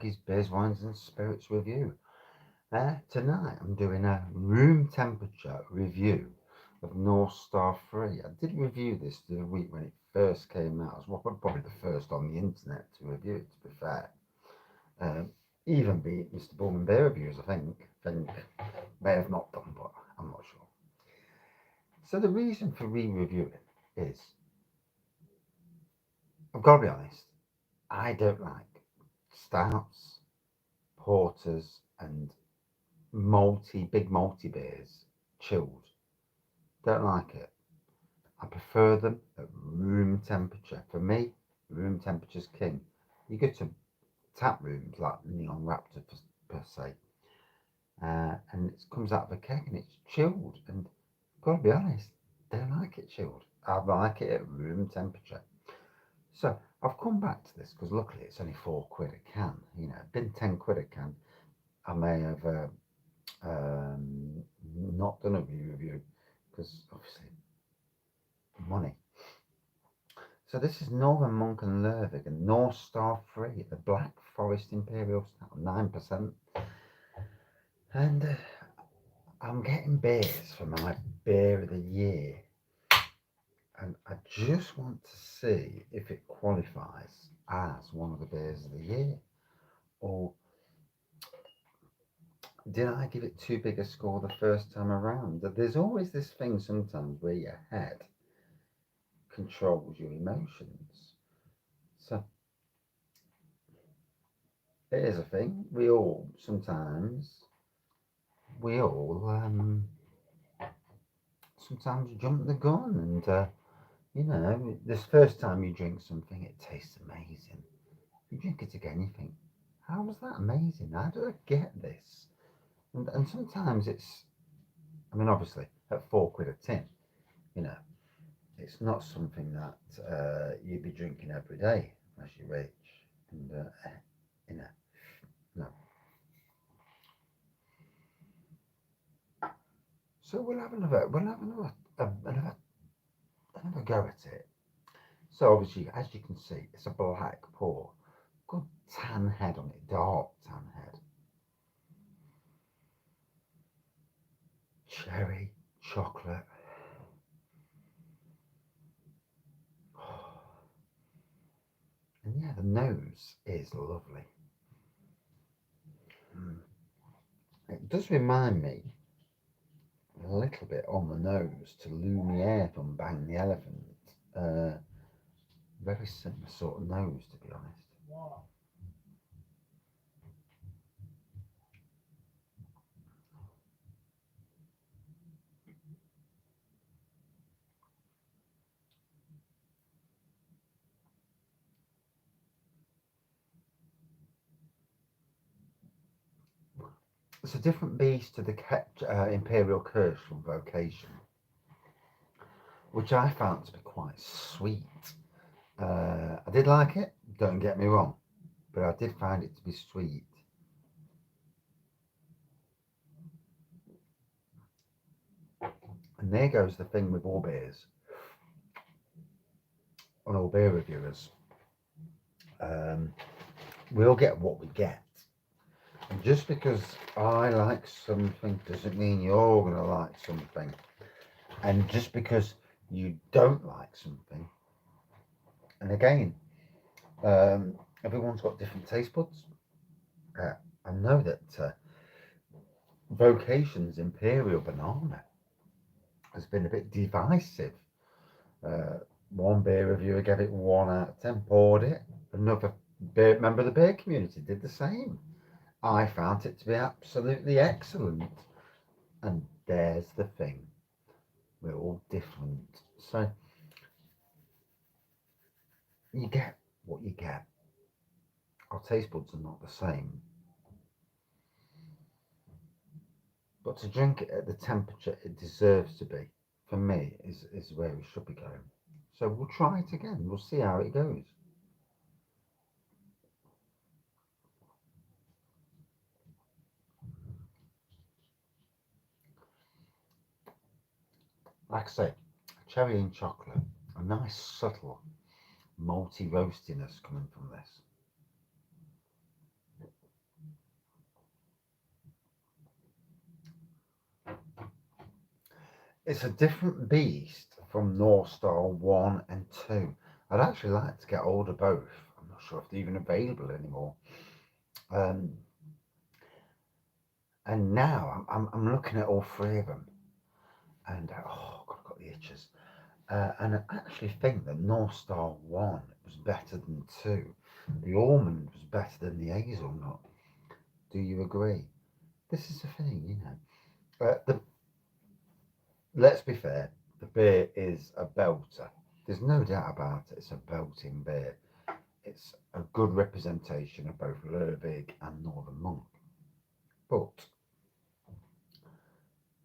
His Beers, Wines and Spirits review. Tonight I'm doing a room temperature review of Norse Star 3. I did review this the week when it first came out. It was probably the first on the internet to review it, to be fair. Even beat Mr. Bowman Beer Reviews, I think. May have not done, but I'm not sure. So the reason for re-reviewing is, I've got to be honest, I don't like stouts, porters, and big multi beers chilled. Don't like it. I prefer them at room temperature. For me, room temperature's king. You go to tap rooms like Neon Raptor per se, and it comes out of a keg and it's chilled. And I've got to be honest, don't like it chilled. I like it at room temperature. So I've come back to this because luckily it's only £4 a can. You know, been £10 a can. I may have not done a review because obviously money. So this is Northern Monk and Lervig and Norse Star 3, the Black Forest Imperial Stout, 9%. And I'm getting beers for my beer of the year. And I just want to see if it qualifies as one of the beers of the year. Or did I give it too big a score the first time around? There's always this thing sometimes where your head controls your emotions. So it is a thing. We all sometimes jump the gun, and you know, this first time you drink something, it tastes amazing. You drink it again, you think, how was that amazing? How did I get this? And sometimes it's, I mean, obviously at £4 a tin, you know, it's not something that you'd be drinking every day unless you're rich, and you know, no. So we'll have another go at it. So obviously, as you can see, it's a black pour. Good tan head on it, dark tan head. Cherry, chocolate. And yeah, the nose is lovely. It does remind me a little bit on the nose to Lumiere from Bang the Elephant. Very similar sort of nose, to be honest. It's a different beast to the Imperial Curse from Vocation, which I found to be quite sweet. I did like it, don't get me wrong, but I did find it to be sweet. And there goes the thing with all beers, on all beer reviewers. We'll get what we get. And just because I like something doesn't mean you're going to like something. And just because you don't like something, and again, everyone's got different taste buds. I know that Vocation's Imperial Banana has been a bit divisive. One beer reviewer gave it 1 out of 10, poured it. Another member of the beer community did the same. I found it to be absolutely excellent. And there's the thing. We're all different. So you get what you get. Our taste buds are not the same. But to drink it at the temperature it deserves to be, for me, is where we should be going. So we'll try it again. We'll see how it goes. Like I say, cherry and chocolate, a nice subtle malty roastiness coming from this. it's a different beast from Norse Star 1 and 2. I'd actually like to get hold of both. I'm not sure if they're even available anymore. And now I'm looking at all three of them, and oh God, I've got the itches. And I actually think that North Star 1 was better than 2. The almond was better than the hazelnut. Do you agree? This is the thing, you know. Let's be fair, the beer is a belter. There's no doubt about it. It's a belting beer. It's a good representation of both Lervig and Northern Monk. But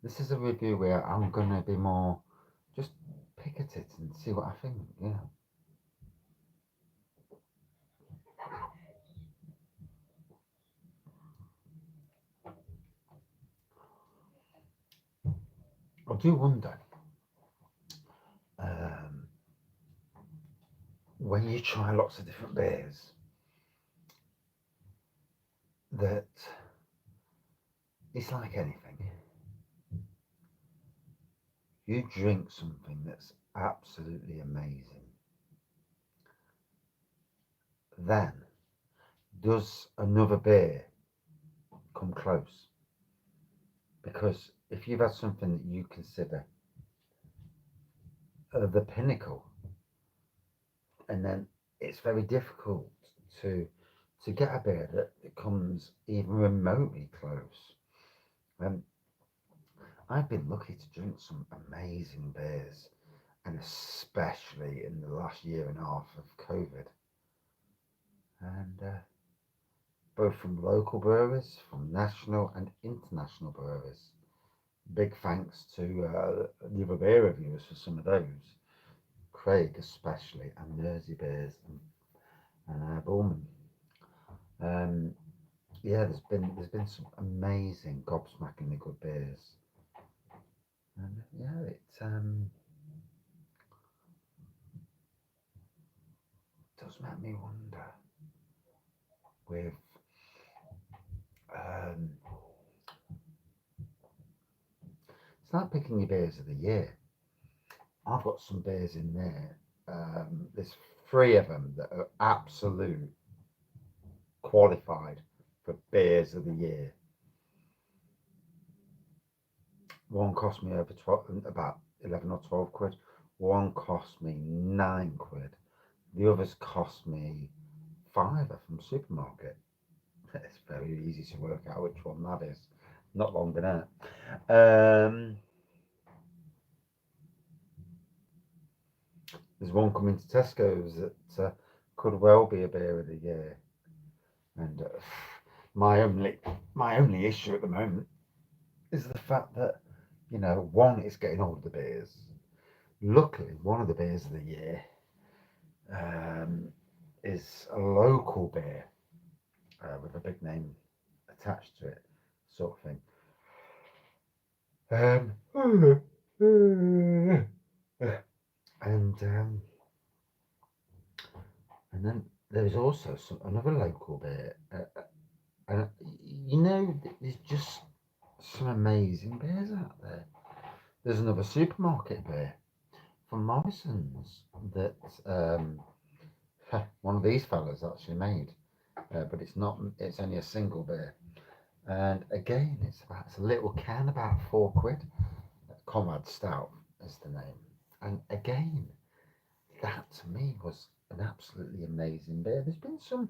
this is a review where I'm going to be more just pick at it and see what I think. Yeah. I do wonder um, when you try lots of different beers that it's like anything. You drink something that's absolutely amazing, then does another beer come close? Because if you've had something that you consider the pinnacle, and then it's very difficult to to get a beer that comes even remotely close. Um, I've been lucky to drink some amazing beers, and especially in the last year and a half of COVID, and both from local breweries, from national and international breweries. Big thanks to the other beer reviewers for some of those. Craig especially, and Mersey Beers and Bullman. Um, yeah, there's been some amazing gobsmackingly good beers, and yeah, it does make me wonder with um, it's like picking your beers of the year. I've got some beers in there. There's three of them that are absolute qualified for beers of the year. One cost me over 12, about 11 or 12 quid. One cost me 9 quid. The others cost me fiver from supermarket. It's very easy to work out which one that is. Not long been out. There's one coming to Tesco's that could well be a beer of the year. And my only my only issue at the moment is the fact that one is getting all of the beers. Luckily, one of the beers of the year um, is a local beer with a big name attached to it, sort of thing. And and then there's also another local beer, and there's just some amazing beers out there. There's another supermarket beer from Morrison's that one of these fellas actually made, but it's not. It's only a single beer, and again, it's a little can, about 4 quid. Comrade Stout is the name, and again, that to me was an absolutely amazing beer. There's been some.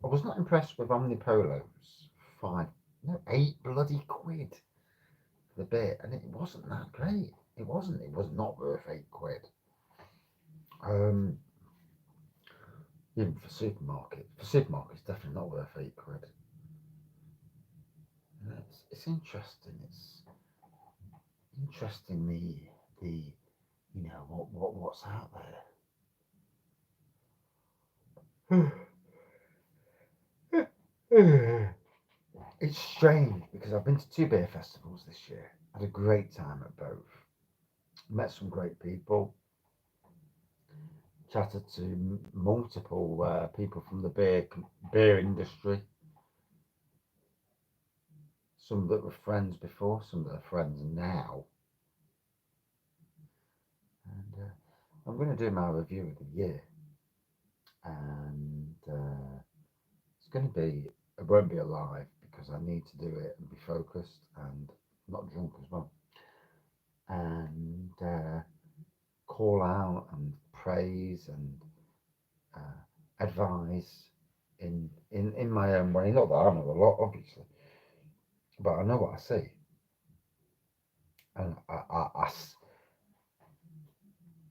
I was not impressed with Omnipolo's 5, no, 8 bloody quid for the beer, and it wasn't that great. It wasn't. It was not worth 8 quid. Um, Even for supermarket. For supermarket, it's definitely not worth 8 quid. It's interesting. It's interesting the what's out there. It's strange because I've been to 2 beer festivals this year. Had a great time at both. Met some great people. Chatted to multiple people from the beer industry. Some that were friends before, some that are friends now. And I'm going to do my review of the year, and it's going to be, it won't be a live because I need to do it and be focused and not drunk as well, and call out and praise and advise in my own way. Not that I know a lot, obviously, but I know what I see, and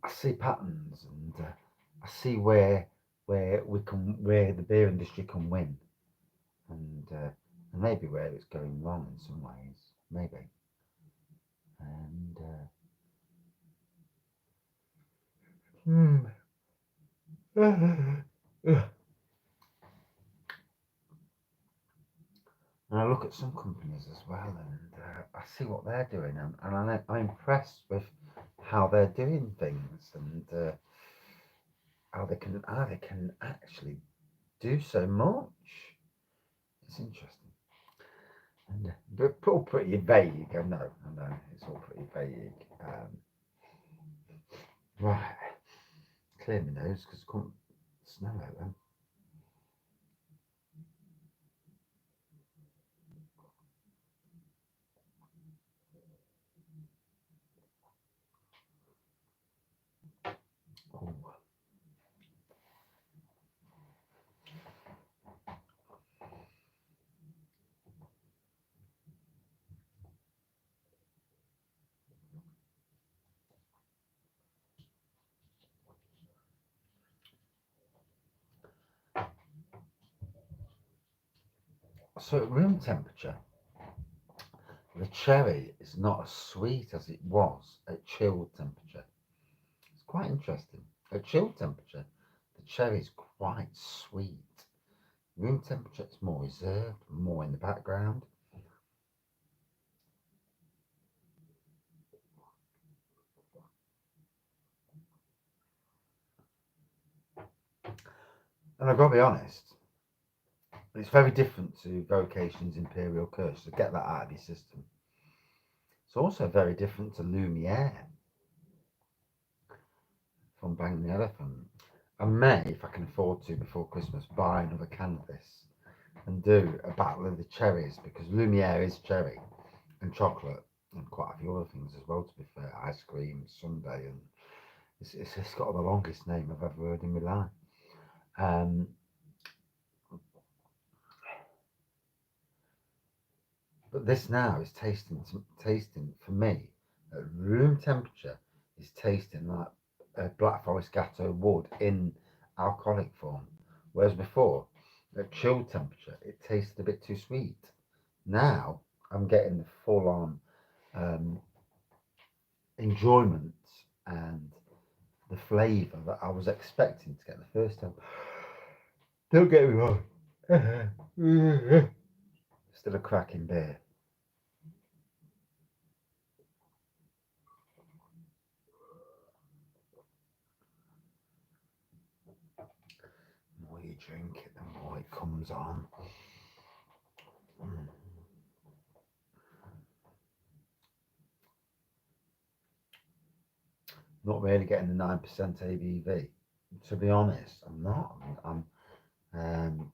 I see patterns, and I see where where the beer industry can win, and maybe where it's going wrong in some ways, maybe, and and I look at some companies as well, and I see what they're doing, and I'm impressed with how they're doing things, and how they can actually do so much. It's interesting, and but all pretty vague. I know, it's all pretty vague. Right, clear my nose because it couldn't smell out then. Oh. So at room temperature, the cherry is not as sweet as it was at chilled temperature. It's quite interesting. At chilled temperature, the cherry is quite sweet. Room temperature, it's more reserved, more in the background. And I've got to be honest, it's very different to Vocation's Imperial Curse, so get that out of your system. It's also very different to Lumiere from Bang the Elephant. I may, if I can afford to before Christmas, buy another can of this and do a battle of the cherries, because Lumiere is cherry and chocolate and quite a few other things as well, to be fair. Ice cream, sundae, and it's got the longest name I've ever heard in my life. But this now is tasting for me at room temperature, is tasting like a Black Forest Gatto would in alcoholic form, whereas before at chilled temperature it tasted a bit too sweet. Now I'm getting the full on enjoyment and the flavour that I was expecting to get the first time. Don't get me wrong, still a cracking beer. The more you drink it, the more it comes on. Mm. Not really getting the 9% ABV. To be honest, I'm not. Um,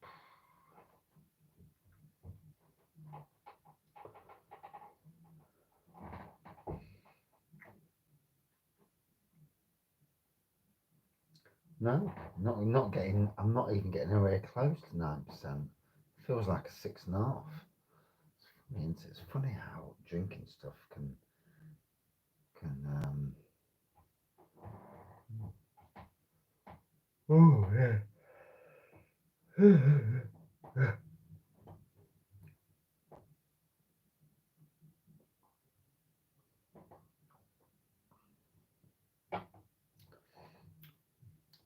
no, not getting. I'm not even getting anywhere close to 9%. Feels like a 6.5. I mean, it's funny how drinking stuff can. Oh yeah.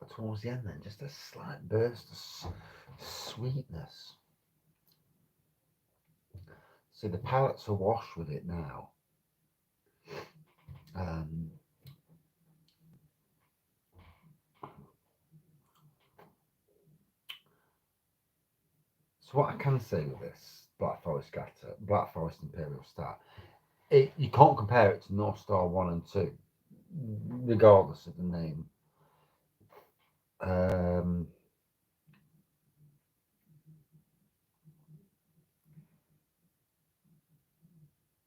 But towards the end, then just a slight burst of sweetness. See, the palate's awash with it now. Um, so what I can say with this Black Forest Black Forest Imperial Stout, you can't compare it to North Star 1 and 2 regardless of the name. Um,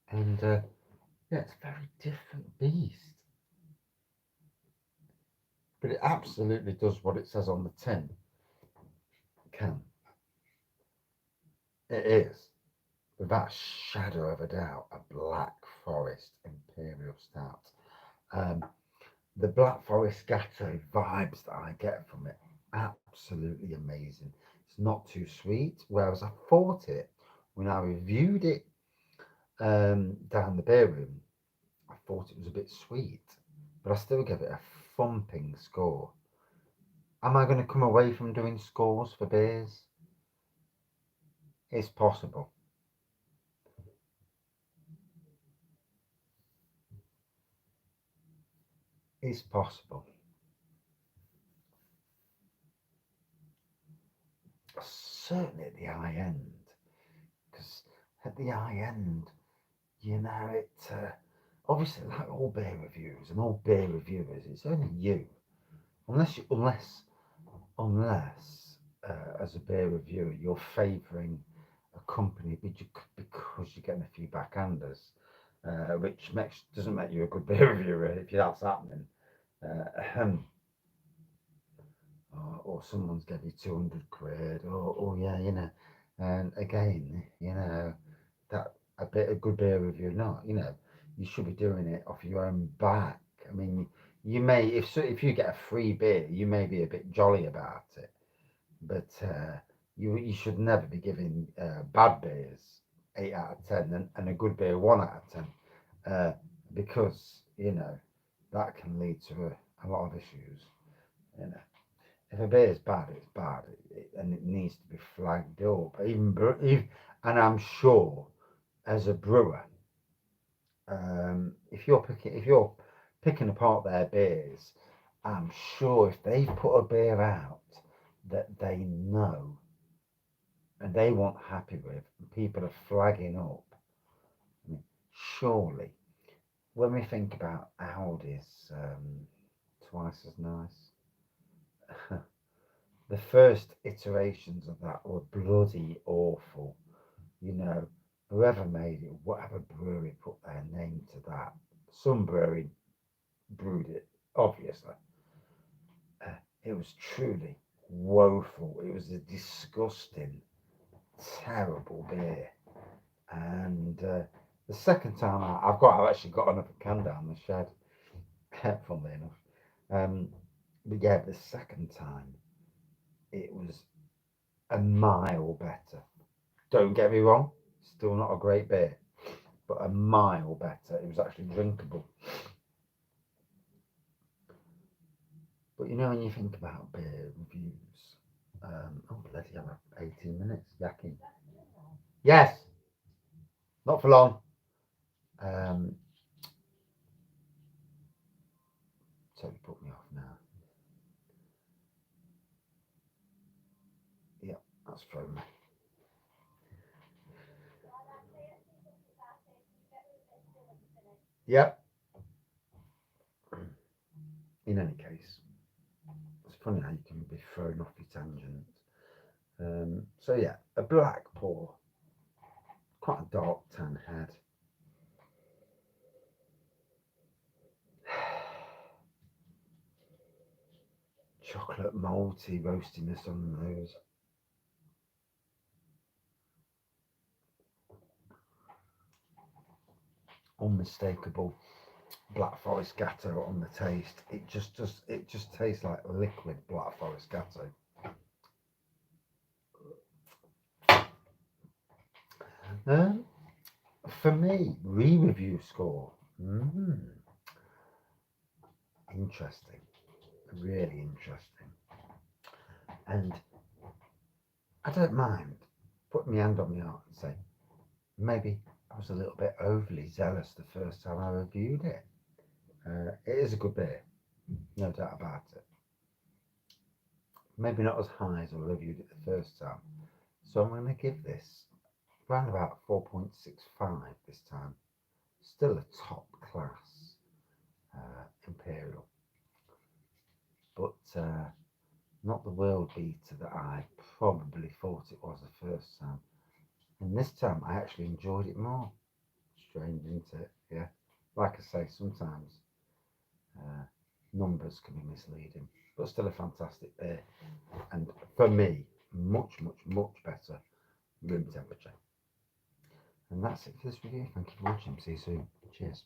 and yeah, it's a very different beast. But it absolutely does what it says on the tin. It can. It is, without a shadow of a doubt, a Black Forest Imperial Stout. The Black Forest Gatto vibes that I get from it, absolutely amazing. It's not too sweet, whereas I thought it when I reviewed it down the beer room. I thought it was a bit sweet, but I still give it a thumping score. Am I going to come away from doing scores for beers? It's possible. It's possible. Certainly at the high end, because at the high end, it obviously like all beer reviews and all beer reviewers, it's only you, unless as a beer reviewer you're favouring a company because you're getting a few backhanders, which doesn't make you a good beer reviewer if that's happening. Uh, or someone's gave you 200 quid, or yeah, and again, that a bit of good beer review, not, you should be doing it off your own back. I mean, you may, if you get a free beer, you may be a bit jolly about it, but you should never be giving bad beers 8 out of 10 and a good beer 1 out of 10, because that can lead to a lot of issues. You know, if a beer is bad, it's bad, and it needs to be flagged up. And I'm sure, as a brewer, if you're picking apart their beers, I'm sure if they put a beer out that they know and they weren't happy with, and people are flagging up, I mean, surely, when we think about Audi's twice as nice. The first iterations of that were bloody awful. Whoever made it, whatever brewery put their name to that, some brewery brewed it, obviously. It was truly woeful. It was a disgusting, terrible beer. And the second time I've actually got another can down the shed, funnily enough. But yeah, the second time it was a mile better. Don't get me wrong, still not a great beer, but a mile better. It was actually drinkable. But when you think about beer reviews, oh bloody hell, 18 minutes yakking. Yes, not for long. Totally put me off now. Yep, that's thrown me. Yep. In any case, it's funny how you can be thrown off your tangent. So yeah, a black pour, quite a dark tan head. Chocolate malty roastiness on the nose. Unmistakable Black Forest Gatto on the taste. It just tastes like liquid Black Forest Gatto. Um, for me, re-review score. Interesting, really interesting. And I don't mind putting my hand on my heart and say maybe I was a little bit overly zealous the first time I reviewed it. It is a good beer, no doubt about it. Maybe not as high as I reviewed it the first time. So I'm going to give this around about 4.65 this time. Still a top class Imperial, but not the world beater that I probably thought it was the first time. And this time I actually enjoyed it more. Strange, isn't it? Yeah. Like I say, sometimes numbers can be misleading, but still a fantastic beer. And for me, much, much, much better room temperature. And that's it for this review. Thank you for watching. See you soon. Cheers.